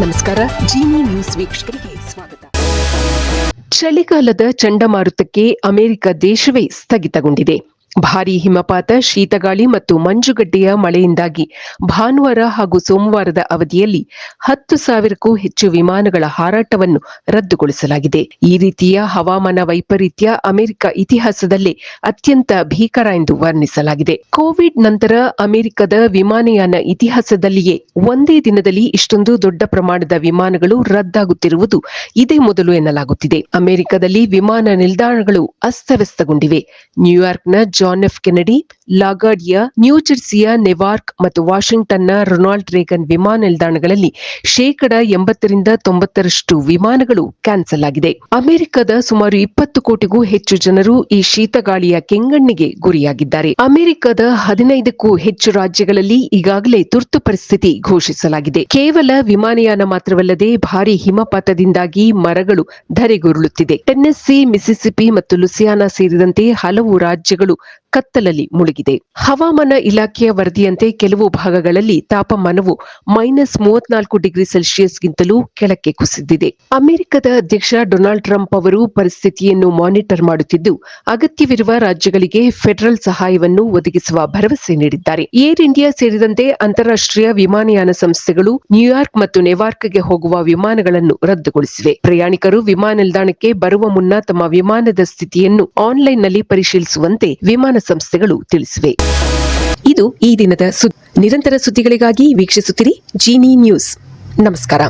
ನಮಸ್ಕಾರ. ಜಿನಿ ನ್ಯೂಸ್ ವೀಕ್ಷಕರಿಗೆ ಸ್ವಾಗತ. ಚಳಿಗಾಲದ ಚಂಡಮಾರುತಕ್ಕೆ ಅಮೆರಿಕ ದೇಶವೇ ಸ್ಥಗಿತಗೊಂಡಿದೆ. ಭಾರೀ ಹಿಮಪಾತ, ಶೀತಗಾಳಿ ಮತ್ತು ಮಂಜುಗಡ್ಡೆಯ ಮಳೆಯಿಂದಾಗಿ ಭಾನುವಾರ ಹಾಗೂ ಸೋಮವಾರದ ಅವಧಿಯಲ್ಲಿ 10,000ಕ್ಕೂ ಹೆಚ್ಚು ವಿಮಾನಗಳ ಹಾರಾಟವನ್ನು ರದ್ದುಗೊಳಿಸಲಾಗಿದೆ. ಈ ರೀತಿಯ ಹವಾಮಾನ ವೈಪರೀತ್ಯ ಅಮೆರಿಕ ಇತಿಹಾಸದಲ್ಲೇ ಅತ್ಯಂತ ಭೀಕರ ಎಂದು ವರ್ಣಿಸಲಾಗಿದೆ. ಕೋವಿಡ್ ನಂತರ ಅಮೆರಿಕದ ವಿಮಾನಯಾನ ಇತಿಹಾಸದಲ್ಲಿಯೇ ಒಂದೇ ದಿನದಲ್ಲಿ ಇಷ್ಟೊಂದು ದೊಡ್ಡ ಪ್ರಮಾಣದ ವಿಮಾನಗಳು ರದ್ದಾಗುತ್ತಿರುವುದು ಇದೇ ಮೊದಲು ಎನ್ನಲಾಗುತ್ತಿದೆ. ಅಮೆರಿಕದಲ್ಲಿ ವಿಮಾನ ನಿಲ್ದಾಣಗಳು ಅಸ್ತವ್ಯಸ್ತಗೊಂಡಿವೆ. ನ್ಯೂಯಾರ್ಕ್ನ ಜಾನ್ ಎಫ್ ಕೆನೆಡಿ, ಲಾಗಾರ್ಡಿಯಾ, ನ್ಯೂಜೆರ್ಸಿಯ ನೆವಾರ್ಕ್ ಮತ್ತು ವಾಷಿಂಗ್ಟನ್ನ ರೊನಾಲ್ಡ್ ರೇಗನ್ ವಿಮಾನ ನಿಲ್ದಾಣಗಳಲ್ಲಿ 80% ವಿಮಾನಗಳು ಕ್ಯಾನ್ಸಲ್ ಆಗಿದೆ. ಅಮೆರಿಕದ ಸುಮಾರು 20 ಕೋಟಿಗೂ ಹೆಚ್ಚು ಜನರು ಈ ಶೀತಗಾಳಿಯ ಕೆಂಗಣ್ಣಿಗೆ ಗುರಿಯಾಗಿದ್ದಾರೆ. ಅಮೆರಿಕದ 15ಕ್ಕೂ ಹೆಚ್ಚು ರಾಜ್ಯಗಳಲ್ಲಿ ಈಗಾಗಲೇ ತುರ್ತು ಪರಿಸ್ಥಿತಿ ಘೋಷಿಸಲಾಗಿದೆ. ಕೇವಲ ವಿಮಾನಯಾನ ಮಾತ್ರವಲ್ಲದೆ ಭಾರೀ ಹಿಮಪಾತದಿಂದಾಗಿ ಮರಗಳು ಧರೆಗುರುಳುತ್ತಿದೆ. ಟೆನೆಸ್ಸಿ, ಮಿಸಿಸಿಪಿ ಮತ್ತು ಲುಸಿಯಾನಾ ಸೇರಿದಂತೆ ಹಲವು ರಾಜ್ಯಗಳು ಕತ್ತಲಲ್ಲಿ ಮುಳುಗಿದೆ. ಹವಾಮಾನ ಇಲಾಖೆಯ ವರದಿಯಂತೆ ಕೆಲವು ಭಾಗಗಳಲ್ಲಿ ತಾಪಮಾನವು -34°C ಕೆಳಕ್ಕೆ ಕುಸಿದಿದೆ. ಅಮೆರಿಕದ ಅಧ್ಯಕ್ಷ ಡೊನಾಲ್ಡ್ ಟ್ರಂಪ್ ಅವರು ಪರಿಸ್ಥಿತಿಯನ್ನು ಮಾನಿಟರ್ ಮಾಡುತ್ತಿದ್ದು, ಅಗತ್ಯವಿರುವ ರಾಜ್ಯಗಳಿಗೆ ಫೆಡರಲ್ ಸಹಾಯವನ್ನು ಒದಗಿಸುವ ಭರವಸೆ ನೀಡಿದ್ದಾರೆ. ಏರ್ ಇಂಡಿಯಾ ಸೇರಿದಂತೆ ಅಂತಾರಾಷ್ಟ್ರೀಯ ವಿಮಾನಯಾನ ಸಂಸ್ಥೆಗಳು ನ್ಯೂಯಾರ್ಕ್ ಮತ್ತು ನೆವಾರ್ಕ್ಗೆ ಹೋಗುವ ವಿಮಾನಗಳನ್ನು ರದ್ದುಗೊಳಿಸಿವೆ. ಪ್ರಯಾಣಿಕರು ವಿಮಾನ ನಿಲ್ದಾಣಕ್ಕೆ ಬರುವ ಮುನ್ನ ತಮ್ಮ ವಿಮಾನದ ಸ್ಥಿತಿಯನ್ನು ಆನ್ಲೈನ್ನಲ್ಲಿ ಪರಿಶೀಲಿಸುವಂತೆ ವಿಮಾನ ಸಂಸ್ಥೆಗಳು ತಿಳಿಸಿವೆ. ಇದು ಈ ದಿನದ ನಿರಂತರ ಸುದ್ದಿಗಳಿಗಾಗಿ ವೀಕ್ಷಿಸುತ್ತಿರಿ ಜಿನಿ ನ್ಯೂಸ್. ನಮಸ್ಕಾರ.